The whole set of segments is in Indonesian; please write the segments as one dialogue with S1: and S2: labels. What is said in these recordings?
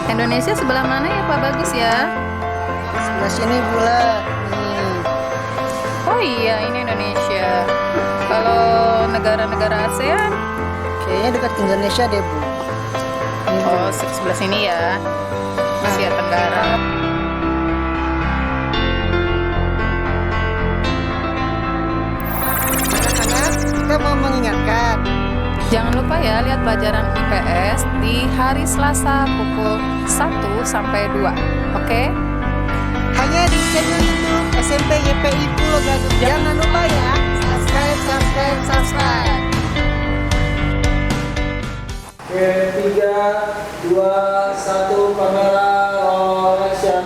S1: Indonesia sebelah mana ya Pak Bagus ya?
S2: Sebelah sini pula. Nih.
S1: Oh iya, ini Indonesia. Kalau negara-negara ASEAN?
S2: Kayaknya dekat Indonesia deh, Bu. Ini, Bu.
S1: Oh, sebelah sini ya. Asia Tenggara.
S2: Anak-anak, kita mau mengingatkan.
S1: Jangan lupa ya lihat pelajaran IPS di hari Selasa pukul 1 sampai 2. Oke?
S2: Hanya di channel YouTube SMP YPI Pulau Gadung. Jangan lupa ya, subscribe.
S3: Oke, 3, 2, 1, kamera, roll action.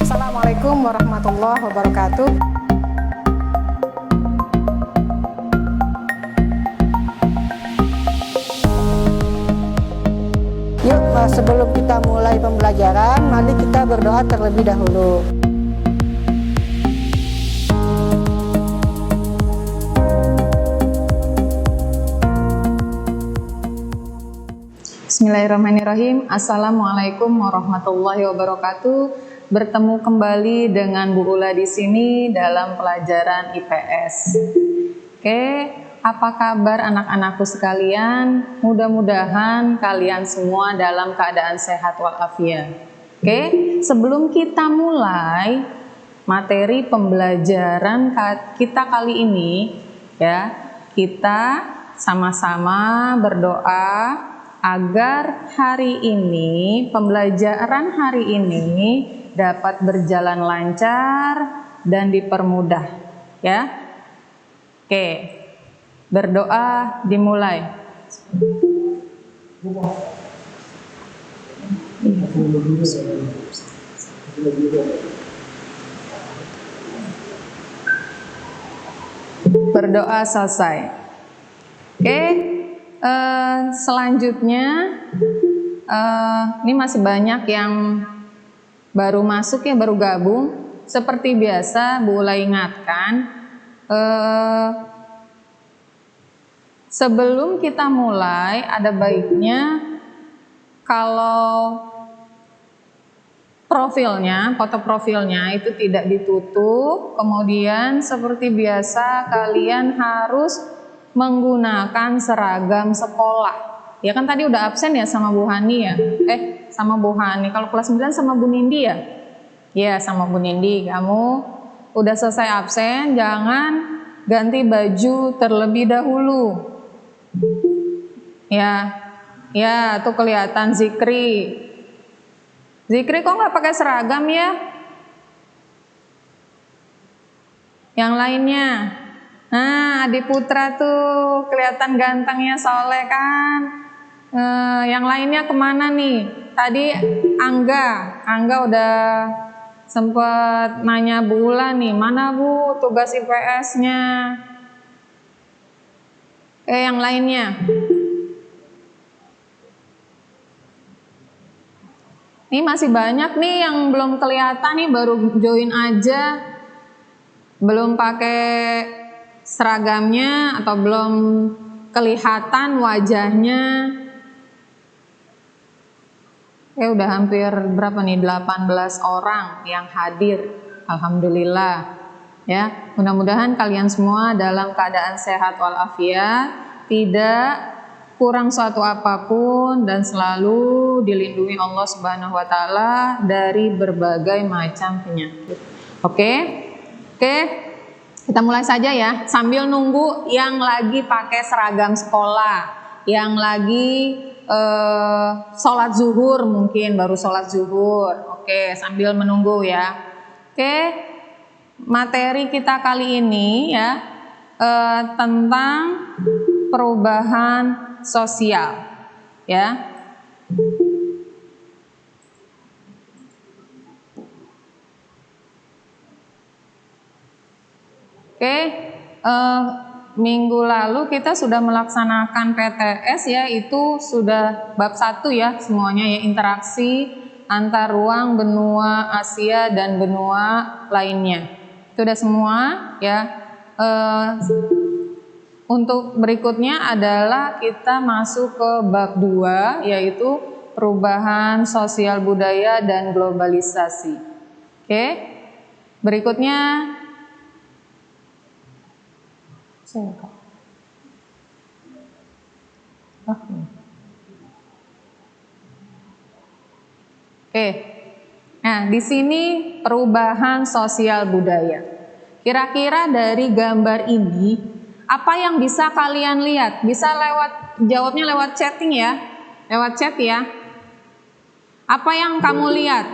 S2: Assalamualaikum warahmatullahi wabarakatuh. Yuk, sebelum kita mulai pembelajaran, mari kita berdoa terlebih dahulu.
S1: Bismillahirrahmanirrahim. Assalamualaikum warahmatullahi wabarakatuh. Bertemu kembali dengan Bu Ula di sini dalam pelajaran IPS. Oke, apa kabar anak-anakku sekalian? Mudah-mudahan kalian semua dalam keadaan sehat walafiat. Oke, sebelum kita mulai materi pembelajaran kita kali ini, ya, kita sama-sama berdoa agar hari ini, pembelajaran hari ini dapat berjalan lancar dan dipermudah, ya. Oke, berdoa dimulai. Berdoa selesai. Oke. Selanjutnya ini masih banyak yang baru masuk ya, baru gabung. Seperti biasa Bu Ula ingatkan, sebelum kita mulai ada baiknya kalau profilnya, foto profilnya itu tidak ditutup. Kemudian seperti biasa kalian harus menggunakan seragam sekolah. Ya kan tadi udah absen ya sama Bu Hani ya? Sama Bu Hani. Kalau kelas 9 sama Bu Nindi ya? Ya, sama Bu Nindi. Kamu udah selesai absen, jangan ganti baju terlebih dahulu. Ya. Ya, tuh kelihatan Zikri. Zikri kok nggak pakai seragam ya? Yang lainnya? Nah, Adi Putra tuh kelihatan gantengnya, soleh kan. Yang lainnya kemana nih? Tadi Angga udah sempet nanya Bu Ula nih, mana Bu tugas IPS-nya? Yang lainnya? Ini masih banyak nih yang belum kelihatan nih, baru join aja, belum pakai seragamnya atau belum kelihatan wajahnya. Udah hampir berapa nih, 18 orang yang hadir. Alhamdulillah ya. Mudah-mudahan kalian semua dalam keadaan sehat walafiat, tidak kurang suatu apapun, dan selalu dilindungi Allah Subhanahu wa taala dari berbagai macam penyakit. Oke. Kita mulai saja ya, sambil nunggu yang lagi pakai seragam sekolah, yang lagi sholat zuhur, mungkin baru sholat zuhur. Oke, sambil menunggu ya. Oke, materi kita kali ini ya tentang perubahan sosial, ya. Oke, minggu lalu kita sudah melaksanakan PTS ya, itu sudah bab 1 ya semuanya ya, interaksi antar ruang benua Asia dan benua lainnya. Itu udah semua ya. Untuk berikutnya adalah kita masuk ke bab 2, yaitu perubahan sosial budaya dan globalisasi. Oke, berikutnya Oke, nah di sini perubahan sosial budaya. Kira-kira dari gambar ini, apa yang bisa kalian lihat? Bisa jawabnya lewat chatting ya, lewat chat ya. Apa yang kamu lihat?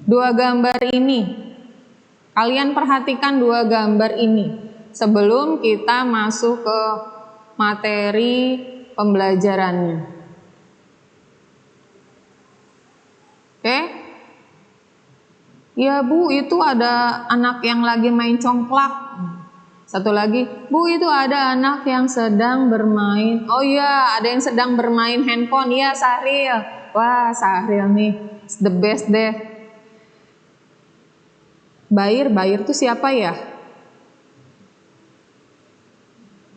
S1: Dua gambar ini, kalian perhatikan dua gambar ini sebelum kita masuk ke materi pembelajarannya. Oke? Ya Bu, itu ada anak yang lagi main congklak. Satu lagi, Bu, itu ada anak yang sedang bermain. Oh iya, ada yang sedang bermain handphone. Iya, Sahril. Wah, Sahril nih, the best deh. Bair tuh siapa ya?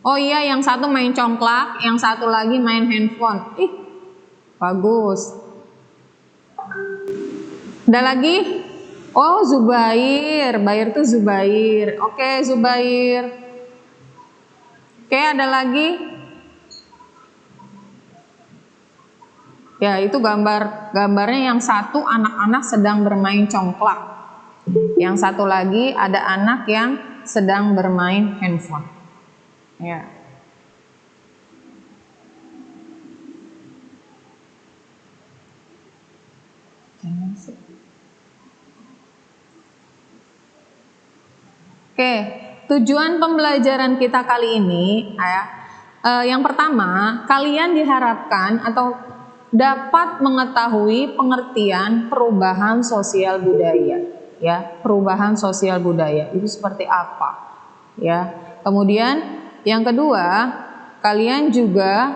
S1: Oh iya, yang satu main congklak, yang satu lagi main handphone. Ih, bagus. Ada lagi? Oh, Zubair. Bair tuh Zubair. Oke, Zubair. Oke, ada lagi? Ya, itu gambarnya yang satu anak-anak sedang bermain congklak. Yang satu lagi ada anak yang sedang bermain handphone. Ya. Oke, tujuan pembelajaran kita kali ini, yang pertama, kalian diharapkan atau dapat mengetahui pengertian perubahan sosial budaya, ya, perubahan sosial budaya itu seperti apa, ya. Kemudian yang kedua, kalian juga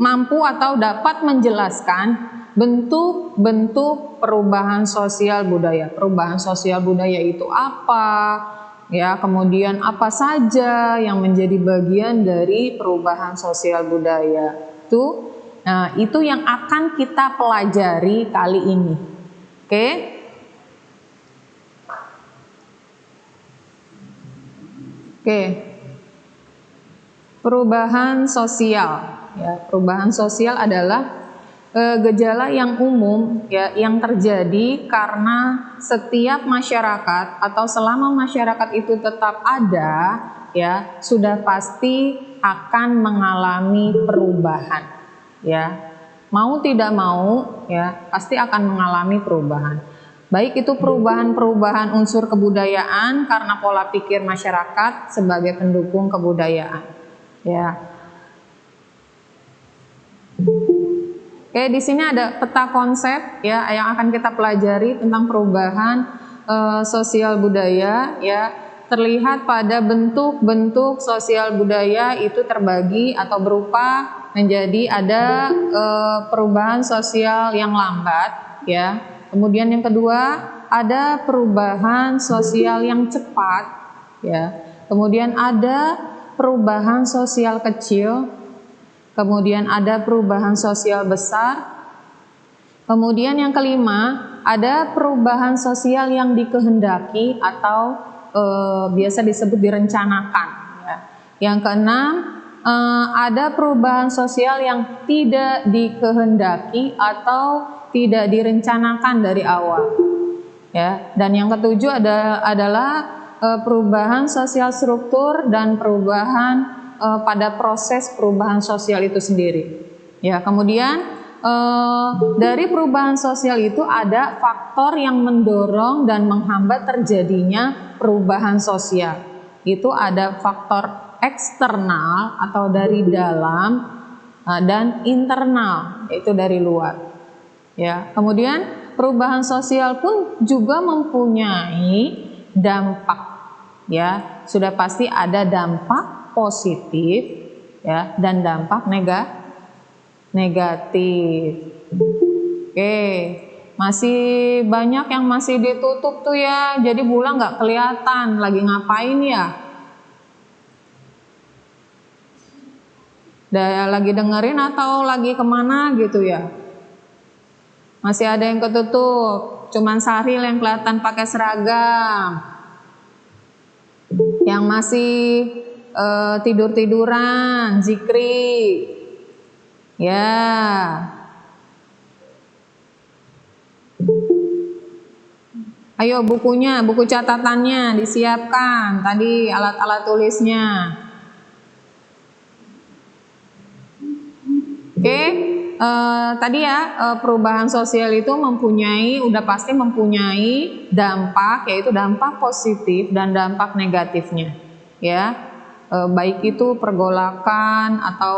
S1: mampu atau dapat menjelaskan bentuk-bentuk perubahan sosial budaya. Perubahan sosial budaya itu apa? Ya, kemudian apa saja yang menjadi bagian dari perubahan sosial budaya itu? Nah, itu yang akan kita pelajari kali ini. Oke? Oke. Perubahan sosial. Ya, perubahan sosial adalah gejala yang umum ya yang terjadi karena setiap masyarakat atau selama masyarakat itu tetap ada ya sudah pasti akan mengalami perubahan ya, mau tidak mau ya pasti akan mengalami perubahan, baik itu perubahan unsur kebudayaan karena pola pikir masyarakat sebagai pendukung kebudayaan ya. Oke, di sini ada peta konsep ya yang akan kita pelajari tentang perubahan sosial budaya ya. Terlihat pada bentuk-bentuk sosial budaya itu terbagi atau berupa menjadi ada perubahan sosial yang lambat ya. Kemudian yang kedua ada perubahan sosial yang cepat ya. Kemudian ada perubahan sosial kecil. Kemudian ada perubahan sosial besar. Kemudian yang kelima, ada perubahan sosial yang dikehendaki atau biasa disebut direncanakan. Ya. Yang keenam, ada perubahan sosial yang tidak dikehendaki atau tidak direncanakan dari awal. Ya. Dan yang ketujuh adalah perubahan sosial struktur dan perubahan pada proses perubahan sosial itu sendiri. Ya, kemudian dari perubahan sosial itu ada faktor yang mendorong dan menghambat terjadinya perubahan sosial. Itu ada faktor eksternal atau dari dalam dan internal, yaitu dari luar. Ya, kemudian perubahan sosial pun juga mempunyai dampak. Ya, sudah pasti ada dampak positif ya dan dampak negatif. Oke, masih banyak yang masih ditutup tuh ya, jadi bulan nggak kelihatan lagi ngapain ya. lagi dengerin atau lagi kemana gitu ya? Masih ada yang ketutup, cuman Sahril yang kelihatan pakai seragam. Yang masih tidur-tiduran, zikri. Ya. Ayo bukunya, buku catatannya disiapkan. Tadi alat-alat tulisnya. Oke, tadi ya perubahan sosial itu udah pasti mempunyai dampak, yaitu dampak positif dan dampak negatifnya, ya. Baik itu pergolakan atau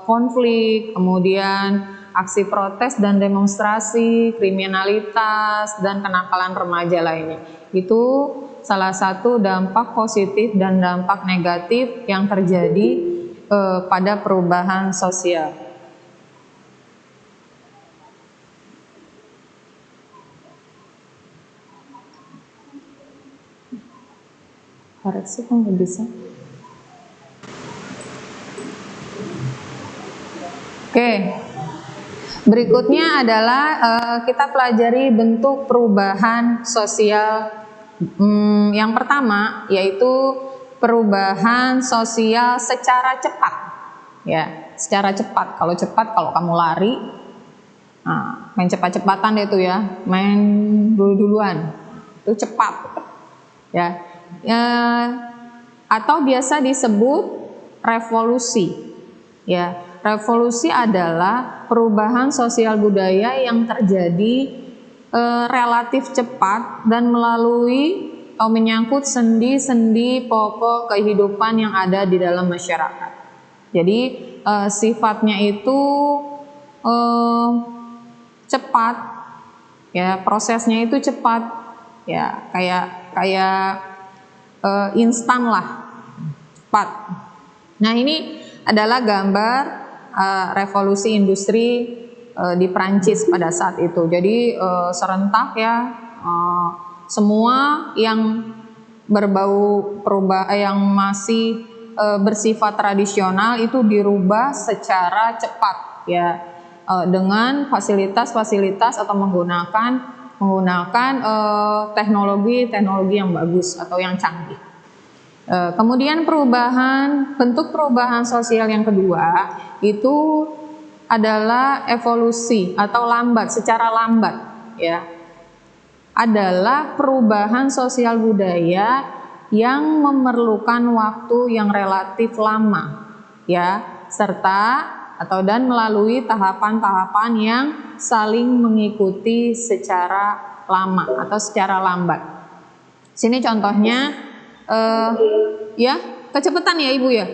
S1: konflik, kemudian aksi protes dan demonstrasi, kriminalitas dan kenakalan remaja lainnya. Itu salah satu dampak positif dan dampak negatif yang terjadi pada perubahan sosial. Koreksi kan nggak bisa. Oke, berikutnya adalah kita pelajari bentuk perubahan sosial. Yang pertama yaitu perubahan sosial secara cepat, ya, secara cepat. Kalau kamu lari, main cepat-cepatan deh tuh ya, main dulu-duluan, itu cepat, ya. Atau biasa disebut revolusi, ya. Revolusi adalah perubahan sosial budaya yang terjadi relatif cepat dan melalui atau menyangkut sendi-sendi pokok kehidupan yang ada di dalam masyarakat. Jadi sifatnya itu cepat, ya, prosesnya itu cepat, ya, kayak instan lah, cepat. Nah, ini adalah gambar revolusi industri di Prancis pada saat itu. Jadi serentak ya, semua yang berbau yang masih bersifat tradisional itu dirubah secara cepat, ya, dengan fasilitas-fasilitas atau menggunakan teknologi yang bagus atau yang canggih. Kemudian bentuk perubahan sosial yang kedua itu adalah evolusi atau secara lambat, ya, adalah perubahan sosial budaya yang memerlukan waktu yang relatif lama, ya, dan melalui tahapan-tahapan yang saling mengikuti secara lama atau secara lambat. Sini contohnya, ya, kecepatan ya Ibu ya,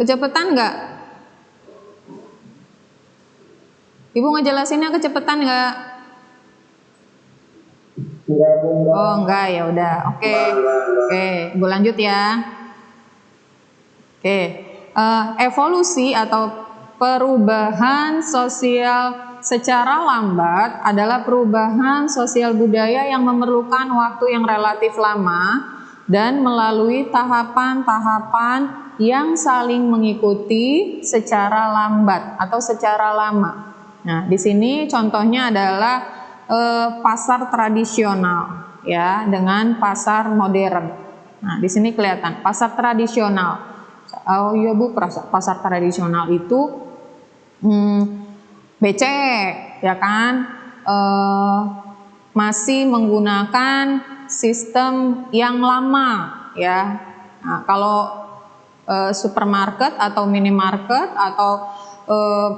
S1: kecepatan nggak? Ibu ngejelasinnya kecepatan nggak? Oh enggak, ya udah, oke, Ibu lanjut ya. Oke, evolusi atau perubahan sosial secara lambat adalah perubahan sosial budaya yang memerlukan waktu yang relatif lama dan melalui tahapan-tahapan yang saling mengikuti secara lambat atau secara lama. Nah, di sini contohnya adalah pasar tradisional, ya, dengan pasar modern. Nah, di sini kelihatan pasar tradisional. Oh iya Bu, pasar tradisional itu becek, ya kan, masih menggunakan sistem yang lama, ya. Nah, kalau supermarket atau minimarket atau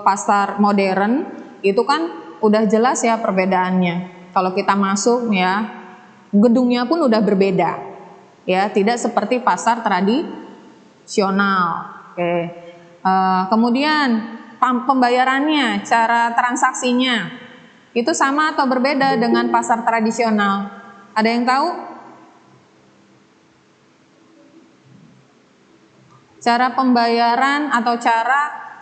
S1: pasar modern itu kan udah jelas ya perbedaannya. Kalau kita masuk, ya, gedungnya pun udah berbeda, ya, tidak seperti pasar tradisional. Oke. Kemudian pembayarannya, cara transaksinya itu sama atau berbeda dengan pasar tradisional? Ada yang tahu? Cara pembayaran atau cara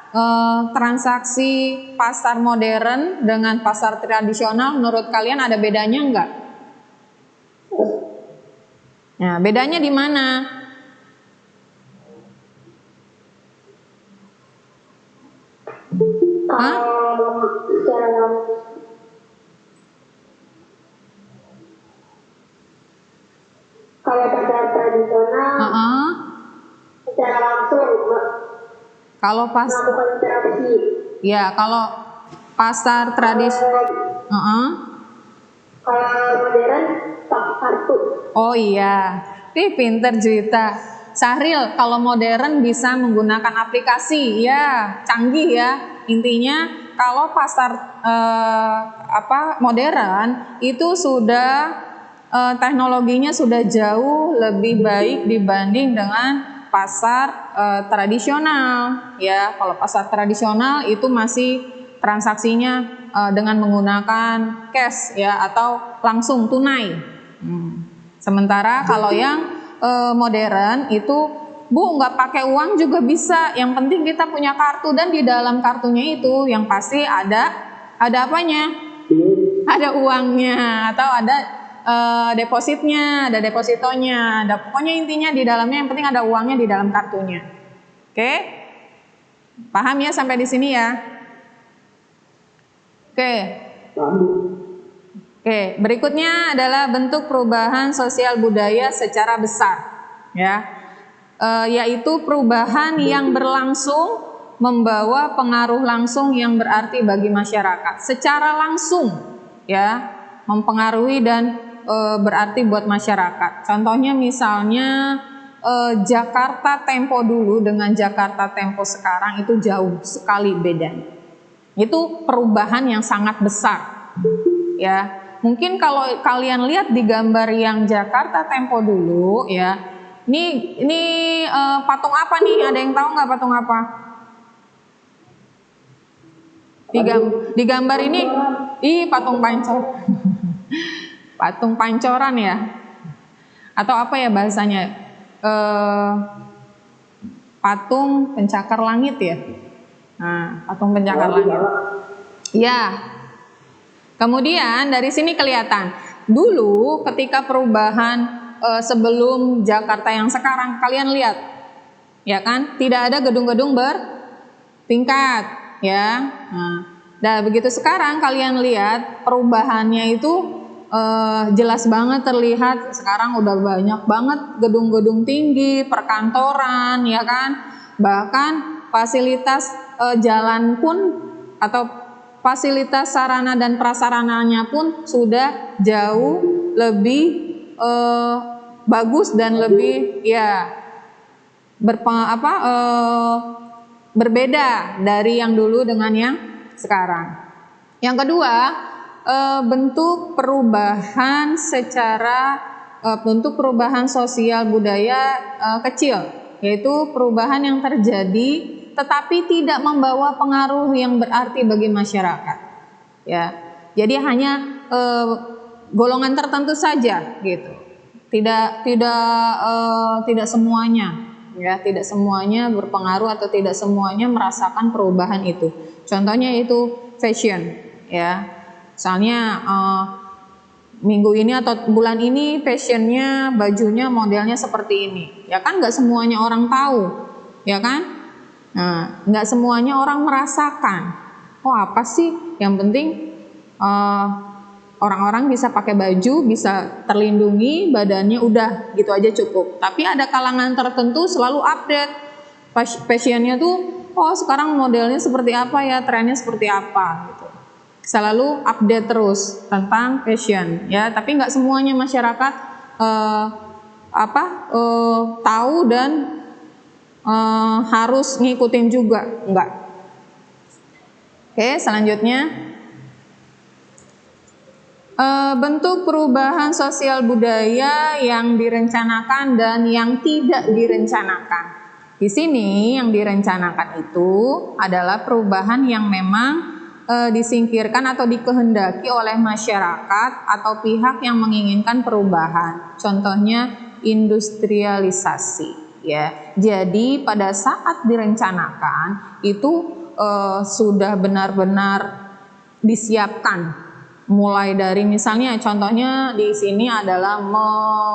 S1: transaksi pasar modern dengan pasar tradisional menurut kalian ada bedanya enggak? Nah, bedanya di mana? Hah?
S4: Kalau pasar tradisional
S1: Heeh.
S4: secara langsung
S1: Kalau pas
S4: melakukan interaksi.
S1: ya kalau pasar tradisi Heeh.
S4: Kalau modern pakai kartu.
S1: Oh iya, pinter Juwita. Sahril, kalau modern bisa menggunakan aplikasi, ya canggih ya. Intinya kalau pasar modern itu sudah teknologinya sudah jauh lebih baik dibanding dengan pasar tradisional. Ya, kalau pasar tradisional itu masih transaksinya dengan menggunakan cash ya atau langsung tunai. Sementara kalau yang modern itu nggak pakai uang juga bisa, yang penting kita punya kartu dan di dalam kartunya itu yang pasti ada apanya? Ada uangnya atau ada depositnya, ada depositonya, ada pokoknya intinya di dalamnya yang penting ada uangnya di dalam kartunya. Oke? Paham ya sampai di sini ya? Oke. Oke, berikutnya adalah bentuk perubahan sosial budaya secara besar, ya, yaitu perubahan yang berlangsung membawa pengaruh langsung yang berarti bagi masyarakat, secara langsung, ya, mempengaruhi dan berarti buat masyarakat. Contohnya misalnya Jakarta Tempo dulu dengan Jakarta Tempo sekarang itu jauh sekali bedanya. Itu perubahan yang sangat besar, ya. Mungkin kalau kalian lihat di gambar yang Jakarta Tempo dulu ya, ini patung apa nih? Ada yang tahu nggak patung apa? Di gambar ini, patung pancor, patung pancoran ya, atau apa ya bahasanya? Patung pencakar langit ya. Nah, patung pencakar langit. Ya. Kemudian dari sini kelihatan dulu ketika perubahan sebelum Jakarta yang sekarang kalian lihat, ya kan, tidak ada gedung-gedung bertingkat, ya. Nah, begitu sekarang kalian lihat perubahannya itu jelas banget terlihat. Sekarang udah banyak banget gedung-gedung tinggi, perkantoran, ya kan, bahkan fasilitas jalan pun atau fasilitas sarana dan prasarananya pun sudah jauh lebih bagus dan lebih ya berbeda dari yang dulu dengan yang sekarang. Yang kedua, bentuk perubahan sosial budaya kecil, yaitu perubahan yang terjadi tetapi tidak membawa pengaruh yang berarti bagi masyarakat, ya. Jadi hanya golongan tertentu saja, gitu. Tidak semuanya, ya. Tidak semuanya berpengaruh atau tidak semuanya merasakan perubahan itu. Contohnya itu fashion, ya. Misalnya minggu ini atau bulan ini fashionnya bajunya modelnya seperti ini, ya kan? Nggak semuanya orang tahu, ya kan? Nah, nggak semuanya orang merasakan. Oh, apa sih? Yang penting orang-orang bisa pakai baju, bisa terlindungi badannya, udah gitu aja cukup. Tapi ada kalangan tertentu selalu update fashionnya tuh. Oh, sekarang modelnya seperti apa ya, trennya seperti apa gitu. Selalu update terus tentang fashion, ya. Tapi nggak semuanya masyarakat tahu dan harus ngikutin juga, enggak. Oke, selanjutnya bentuk perubahan sosial budaya yang direncanakan dan yang tidak direncanakan. Di sini yang direncanakan itu adalah perubahan yang memang disingkirkan atau dikehendaki oleh masyarakat atau pihak yang menginginkan perubahan. Contohnya industrialisasi. Ya, jadi pada saat direncanakan itu sudah benar-benar disiapkan, mulai dari misalnya contohnya di sini adalah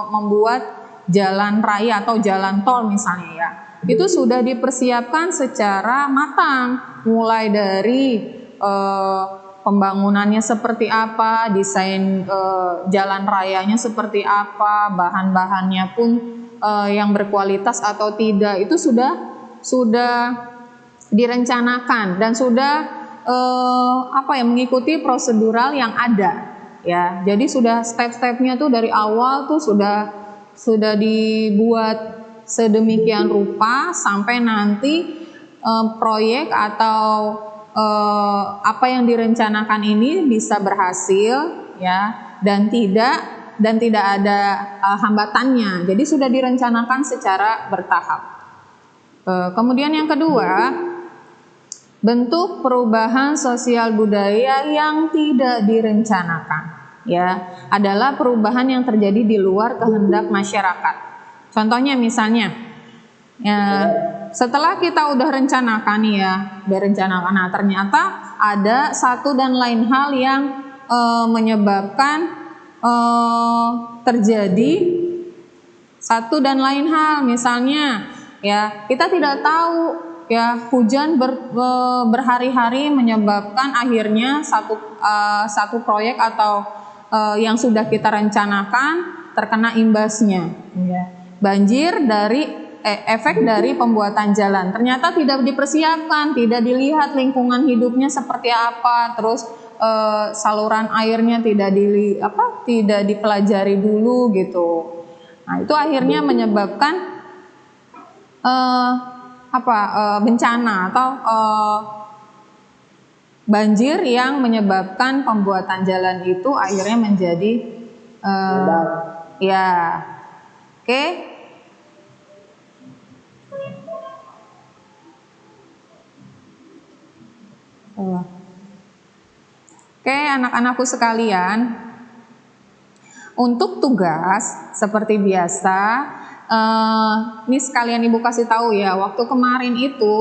S1: membuat jalan raya atau jalan tol misalnya, ya, itu sudah dipersiapkan secara matang, mulai dari pembangunannya seperti apa, desain jalan rayanya seperti apa, bahan-bahannya pun yang berkualitas atau tidak, itu sudah direncanakan dan sudah mengikuti prosedural yang ada, ya. Jadi sudah step-stepnya tuh dari awal tuh sudah dibuat sedemikian rupa sampai nanti proyek atau apa yang direncanakan ini bisa berhasil, ya, dan tidak ada hambatannya. Jadi sudah direncanakan secara bertahap. Kemudian yang kedua, bentuk perubahan sosial budaya yang tidak direncanakan, ya, adalah perubahan yang terjadi di luar kehendak masyarakat. Contohnya misalnya, ya, setelah kita udah rencanakan nah ternyata ada satu dan lain hal yang menyebabkan terjadi satu dan lain hal. Misalnya, ya, kita tidak tahu, ya, hujan berhari-hari menyebabkan akhirnya satu proyek atau yang sudah kita rencanakan terkena imbasnya, ya. Banjir dari efek dari pembuatan jalan ternyata tidak dipersiapkan, tidak dilihat lingkungan hidupnya seperti apa, terus saluran airnya tidak dipelajari dulu gitu. Nah, itu akhirnya menyebabkan bencana atau banjir yang menyebabkan pembuatan jalan itu akhirnya menjadi ya, oke. Oke, anak-anakku sekalian, untuk tugas seperti biasa, ini sekalian Ibu kasih tahu ya, waktu kemarin itu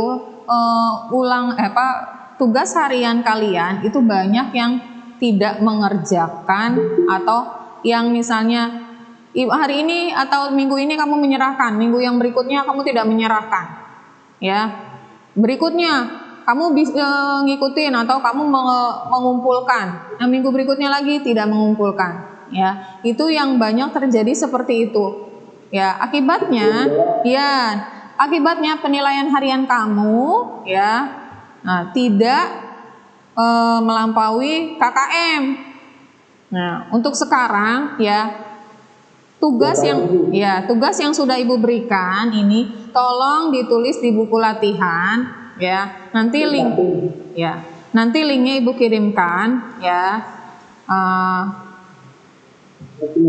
S1: tugas harian kalian itu banyak yang tidak mengerjakan, atau yang misalnya hari ini atau minggu ini kamu menyerahkan, minggu yang berikutnya kamu tidak menyerahkan, ya. Berikutnya kamu bisa ngikutin atau kamu mengumpulkan, yang minggu berikutnya lagi tidak mengumpulkan, ya. Itu yang banyak terjadi seperti itu, ya. Akibatnya penilaian harian kamu, ya, tidak melampaui KKM. Nah, untuk sekarang, ya, tugas yang sudah Ibu berikan ini tolong ditulis di buku latihan, ya. Nanti linknya Ibu kirimkan, ya.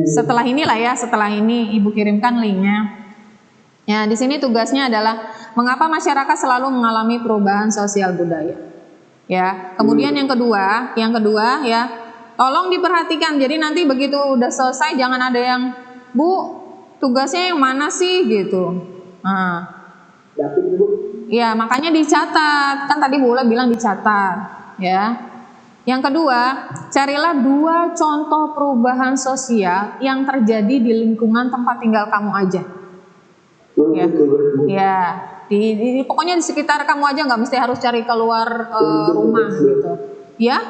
S1: Setelah ini Ibu kirimkan linknya. Ya, di sini tugasnya adalah mengapa masyarakat selalu mengalami perubahan sosial budaya. Ya, kemudian yang kedua, ya, tolong diperhatikan. Jadi nanti begitu udah selesai jangan ada yang, Bu, tugasnya yang mana sih gitu. Nah, ya, makanya dicatat. Kan tadi Bu Ula bilang dicatat, ya. Yang kedua, carilah 2 contoh perubahan sosial yang terjadi di lingkungan tempat tinggal kamu aja. Pokoknya di sekitar kamu aja, nggak mesti harus cari keluar rumah gitu, ya.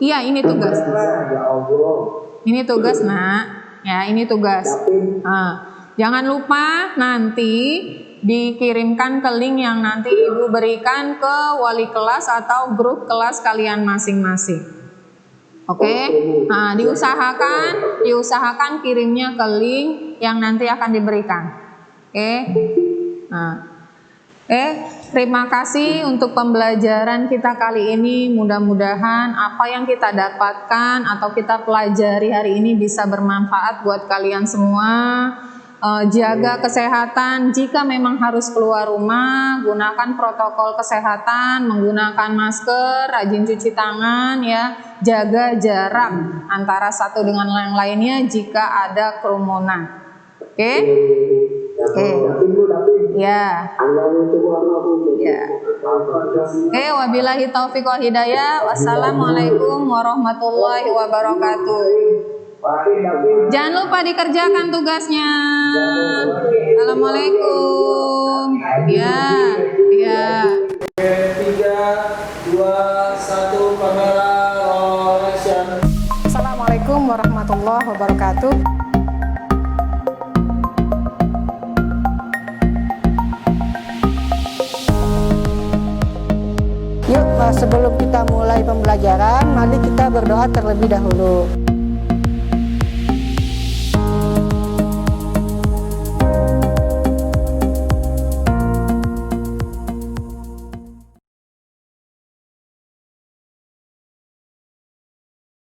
S1: Iya, ini tugas. Ini tugas, Nak. Ya, ini tugas. Jangan lupa nanti dikirimkan ke link yang nanti Ibu berikan ke wali kelas atau grup kelas kalian masing-masing. Oke. Nah, diusahakan kirimnya ke link yang nanti akan diberikan. Oke. Nah, terima kasih untuk pembelajaran kita kali ini. Mudah-mudahan apa yang kita dapatkan atau kita pelajari hari ini bisa bermanfaat buat kalian semua. Jaga kesehatan, jika memang harus keluar rumah, gunakan protokol kesehatan, menggunakan masker, rajin cuci tangan, ya, jaga jarak antara satu dengan yang lainnya jika ada kerumunan. Oke? Ya. Oke, wabillahi taufiq wal hidayah. Wassalamualaikum warahmatullahi wabarakatuh. Jangan lupa dikerjakan tugasnya. Assalamualaikum. Ya. warahmatullahi wabarakatuh.
S2: Yuk, sebelum kita mulai pembelajaran, mari kita berdoa terlebih dahulu.